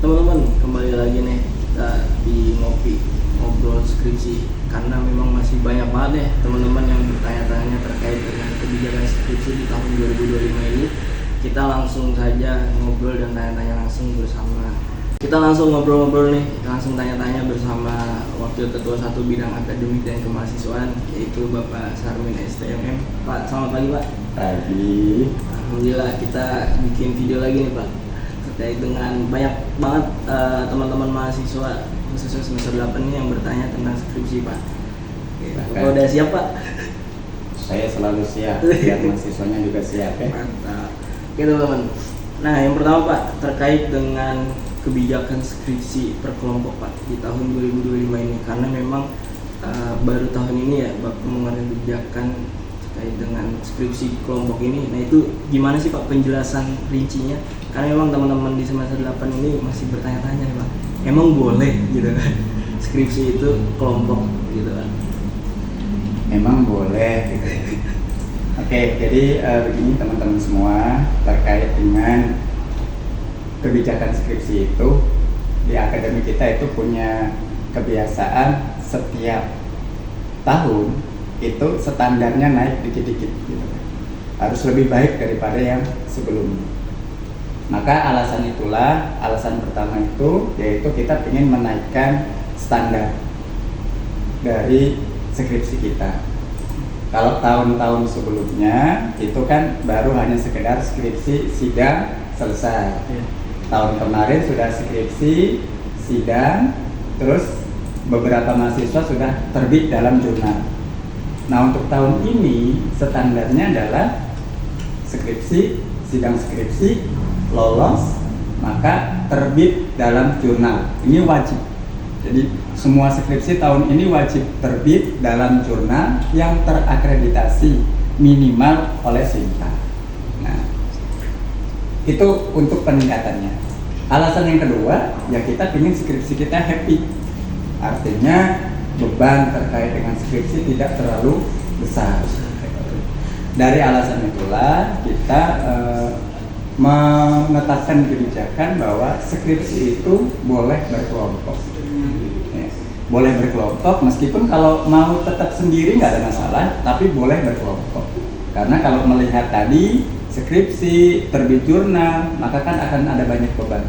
Teman-teman, kembali lagi nih kita di ngobrol skripsi, karena memang masih banyak banget ya teman-teman yang bertanya-tanya terkait dengan kebijakan skripsi di tahun 2025 ini. Kita langsung saja ngobrol dan tanya-tanya langsung bersama. Kita langsung ngobrol-ngobrol nih, langsung tanya-tanya bersama Wakil Ketua 1 Bidang Akademik dan Kemahasiswaan, yaitu Bapak Sarmin STMM. Pak, selamat pagi Pak. Pagi. Alhamdulillah kita bikin video lagi nih Pak, terkait dengan banyak banget teman-teman mahasiswa khususnya semester 8 ini yang bertanya tentang skripsi Pak. Kalau udah siap Pak? Saya selalu siap, biar mahasiswanya juga siap ya. Mantap. Oke teman-teman. Nah yang pertama Pak, terkait dengan kebijakan skripsi per kelompok Pak di tahun 2025 ini, karena memang baru tahun ini ya Bapak mengeluarkan kebijakan terkait dengan skripsi kelompok ini. Nah itu gimana sih Pak penjelasan rincinya? Karena memang teman-teman di semester 8 ini masih bertanya-tanya nih Pak, emang boleh gitu kan skripsi itu kelompok gitu kan? Memang boleh gitu. Oke, jadi begini teman-teman semua, terkait dengan kebijakan skripsi itu di akademi kita itu punya kebiasaan setiap tahun itu standarnya naik dikit-dikit gitu. Harus lebih baik daripada yang sebelumnya. Maka alasan pertama itu yaitu kita ingin menaikkan standar dari skripsi kita. Kalau tahun-tahun sebelumnya itu kan baru hanya sekedar skripsi sidang selesai. Tahun kemarin sudah skripsi sidang, terus beberapa mahasiswa sudah terbit dalam jurnal. Nah untuk tahun ini standarnya adalah skripsi, sidang skripsi, lolos, maka terbit dalam jurnal. Ini wajib. Jadi semua skripsi tahun ini wajib terbit dalam jurnal yang terakreditasi minimal oleh Sinta. Nah, itu untuk peningkatannya. Alasan yang kedua, ya kita ingin skripsi kita happy. Artinya beban terkait dengan skripsi tidak terlalu besar. Dari alasan itulah kita menetapkan kebijakan bahwa skripsi itu boleh berkelompok. Boleh berkelompok, meskipun kalau mau tetap sendiri nggak ada masalah, tapi boleh berkelompok. Karena kalau melihat tadi skripsi, terbit jurnal, maka kan akan ada banyak beban.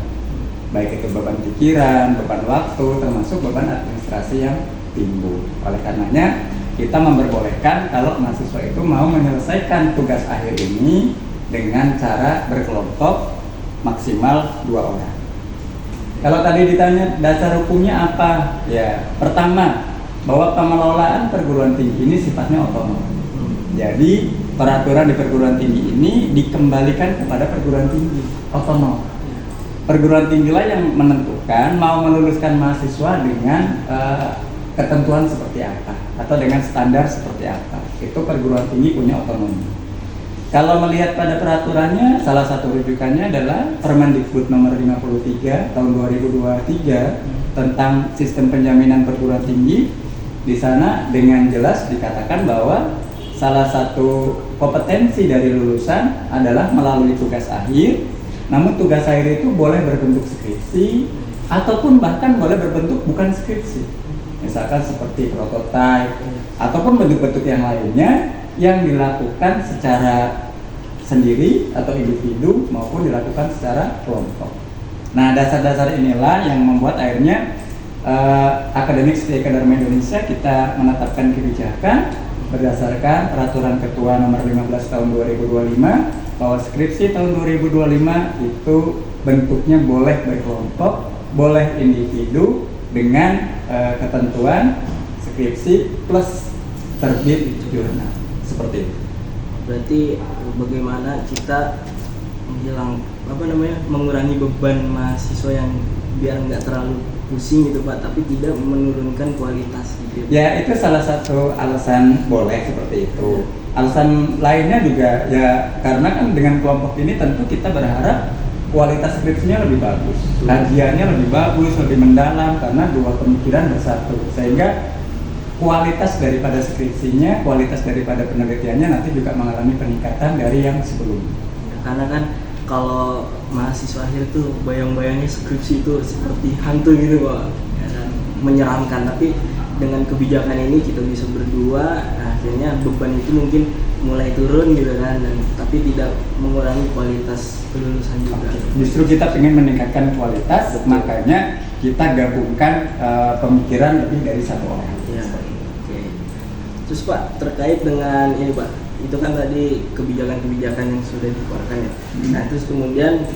Baik itu beban pikiran, beban waktu, termasuk beban administrasi yang timbul. Oleh karenanya kita memperbolehkan kalau mahasiswa itu mau menyelesaikan tugas akhir ini dengan cara berkelompok maksimal 2 orang. Kalau tadi ditanya dasar hukumnya apa? Ya, pertama bahwa pengelolaan perguruan tinggi ini sifatnya otonom. Jadi peraturan di perguruan tinggi ini dikembalikan kepada perguruan tinggi, otonom. Perguruan tinggilah yang menentukan mau meluluskan mahasiswa dengan ketentuan seperti apa atau dengan standar seperti apa. Itu perguruan tinggi punya otonomi. Kalau melihat pada peraturannya, salah satu rujukannya adalah Permendikbud nomor 53 tahun 2023 tentang sistem penjaminan perguruan tinggi. Di sana dengan jelas dikatakan bahwa salah satu kompetensi dari lulusan adalah melalui tugas akhir. Namun tugas akhir itu boleh berbentuk skripsi ataupun bahkan boleh berbentuk bukan skripsi. Misalkan seperti prototipe ataupun bentuk-bentuk yang lainnya yang dilakukan secara sendiri atau individu maupun dilakukan secara kelompok. Nah, dasar-dasar inilah yang membuat akhirnya Akademik Setia Dharma Indonesia kita menetapkan kebijakan berdasarkan Peraturan Ketua Nomor 15 Tahun 2025 bahwa skripsi tahun 2025 itu bentuknya boleh berkelompok, boleh individu dengan ketentuan skripsi plus terbit jurnal. Seperti itu. Berarti bagaimana kita mengurangi beban mahasiswa yang biar nggak terlalu pusing gitu Pak, tapi tidak menurunkan kualitas gitu. Ya itu salah satu alasan boleh seperti itu. Alasan lainnya juga ya karena kan dengan kelompok ini tentu kita berharap kualitas skripsinya lebih bagus, kajiannya lebih bagus, lebih mendalam karena dua pemikiran bersatu, sehingga kualitas daripada skripsinya, kualitas daripada penelitiannya nanti juga mengalami peningkatan dari yang sebelumnya. Karena kan kalau mahasiswa akhir tuh bayang-bayangnya skripsi itu seperti hantu gitu Pak, ya kan? Menyeramkan. Tapi dengan kebijakan ini kita bisa berdua, akhirnya beban itu mungkin mulai turun gitu kan, dan tapi tidak mengurangi kualitas kelulusan juga. Justru kita ingin meningkatkan kualitas, Betul. makanya kita gabungkan pemikiran lebih dari satu orang. Ya, oke. Terus Pak, terkait dengan ini Pak, itu kan tadi kebijakan-kebijakan yang sudah dikeluarkan ya. Nah, terus kemudian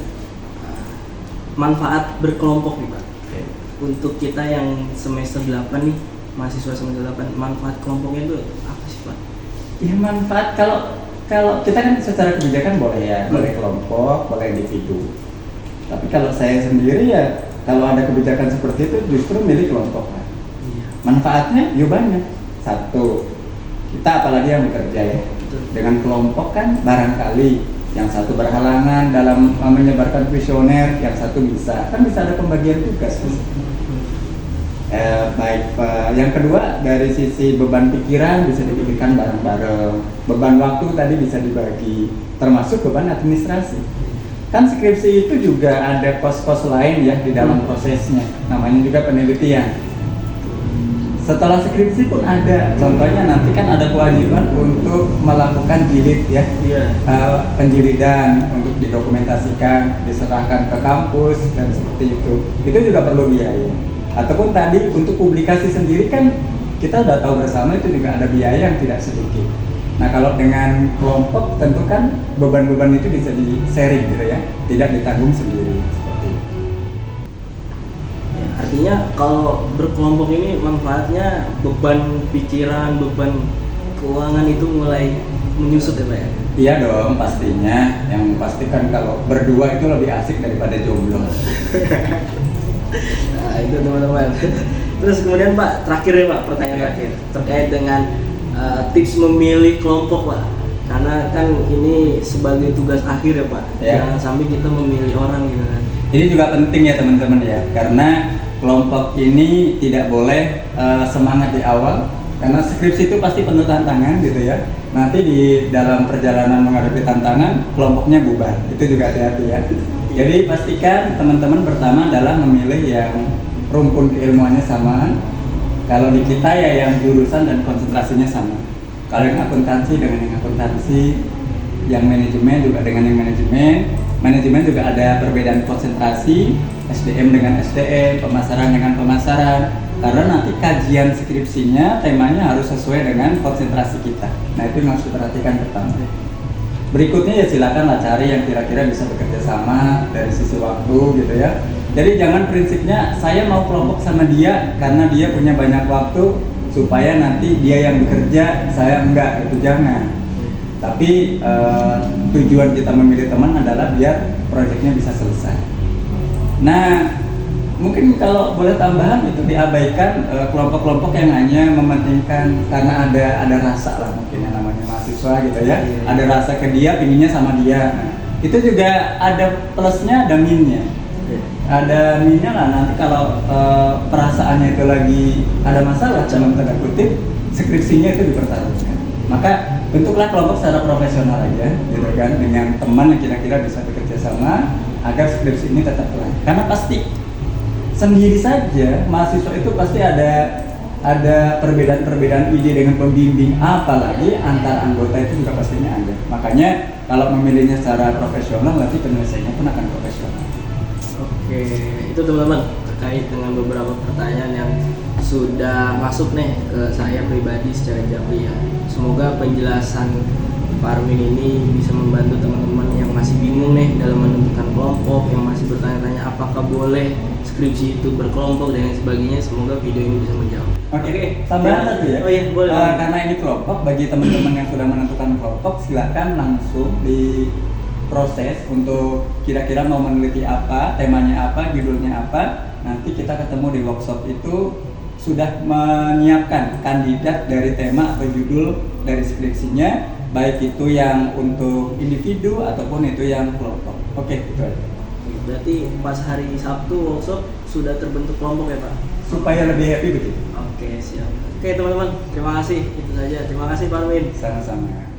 manfaat berkelompok nih Pak. Untuk kita yang semester 8 nih, mahasiswa semester 8, manfaat kelompoknya itu apa sih Pak? Ya manfaat kalau kita kan secara kebijakan boleh ya, boleh kelompok, boleh individu. Tapi kalau saya sendiri ya, kalau ada kebijakan seperti itu justru milih kelompok kan. Iya. Manfaatnya ya banyak. Satu, kita apalagi yang bekerja ya, Betul. dengan kelompok kan barangkali yang satu berhalangan dalam menyebarkan kuesioner, yang satu bisa, kan bisa ada pembagian tugas. Baik, yang kedua dari sisi beban pikiran bisa dipikirkan bareng-bareng, beban waktu tadi bisa dibagi, termasuk beban administrasi. Kan skripsi itu juga ada kos-kos lain ya di dalam prosesnya, namanya juga penelitian. Setelah skripsi pun ada, contohnya nanti kan ada kewajiban untuk melakukan jilid ya, penjilidan untuk didokumentasikan, diserahkan ke kampus dan seperti itu juga perlu biaya. Ataupun tadi untuk publikasi sendiri kan kita udah tahu bersama itu juga ada biaya yang tidak sedikit. Nah kalau dengan kelompok tentu kan beban-beban itu bisa di-sharing gitu ya, tidak ditanggung sendiri seperti itu. Ya, artinya kalau berkelompok ini manfaatnya beban pikiran, beban keuangan itu mulai menyusut ya Pak ya? Iya dong pastinya, yang pasti kan kalau berdua itu lebih asik daripada jomblo. Nah itu teman-teman. Terus kemudian Pak, terakhir ya Pak, pertanyaan terakhir terkait dengan tips memilih kelompok Pak, karena kan ini sebagai tugas akhir ya Pak, jangan sampai kita memilih orang gitu kan. Ini juga penting ya teman-teman ya, karena kelompok ini tidak boleh semangat di awal, karena skripsi itu pasti penuh tantangan gitu ya. Nanti di dalam perjalanan menghadapi tantangan, kelompoknya bubar, itu juga hati-hati ya. Jadi pastikan teman-teman pertama adalah memilih yang rumpun keilmuannya sama. Kalau di kita ya yang jurusan dan konsentrasinya sama. Kalau yang akuntansi dengan yang akuntansi, yang manajemen juga dengan yang manajemen. Manajemen juga ada perbedaan konsentrasi, SDM dengan SDM, pemasaran dengan pemasaran. Karena nanti kajian skripsinya temanya harus sesuai dengan konsentrasi kita. Nah itu yang harus diperhatikan pertama. Berikutnya ya silakanlah cari yang kira-kira bisa bekerja sama dari sisi waktu gitu ya. Jadi jangan prinsipnya saya mau kelompok sama dia karena dia punya banyak waktu supaya nanti dia yang bekerja, saya enggak, itu jangan. Tapi tujuan kita memilih teman adalah biar proyeknya bisa selesai. Nah, mungkin kalau boleh tambahan itu diabaikan kelompok-kelompok yang hanya mementingkan karena ada rasa lah mungkin yang namanya mahasiswa gitu ya. Ada rasa ke dia, pinginnya sama dia. Nah, itu juga ada plusnya, ada minusnya. Ada minusnya lah nanti kalau perasaannya itu lagi ada masalah dalam tanda kutip, skripsinya itu dipertaruhkan. Maka bentuklah kelompok secara profesional aja, gitu kan, dengan teman yang kira-kira bisa bekerja sama agar skripsi ini tetap lancar. Karena pasti sendiri saja mahasiswa itu pasti ada perbedaan-perbedaan ide dengan pembimbing, apalagi antar anggota itu juga pastinya ada. Makanya kalau memilihnya secara profesional nanti penyelesaiannya pun akan profesional. Oke, itu teman-teman terkait dengan beberapa pertanyaan yang sudah masuk nih ke saya pribadi secara japri ya. Semoga penjelasan Pak Armin ini bisa membantu teman-teman yang masih bingung nih dalam menentukan kelompok, yang masih bertanya-tanya apakah boleh skripsi itu berkelompok dan lain sebagainya. Semoga video ini bisa menjawab. Oke, tambahan satu ya. Oh iya, boleh. Karena ini kelompok, bagi teman-teman yang sudah menentukan kelompok, silakan langsung diproses untuk kira-kira mau meneliti apa, temanya apa, judulnya apa. Nanti kita ketemu di workshop itu sudah menyiapkan kandidat dari tema atau judul dari skripsinya, baik itu yang untuk individu ataupun itu yang kelompok. Oke, itu aja. Berarti pas hari Sabtu workshop sudah terbentuk kelompok ya Pak? Supaya lebih happy begitu. Oke, siap. Oke teman-teman, terima kasih. Itu saja. Terima kasih Pak Armin. Sama-sama.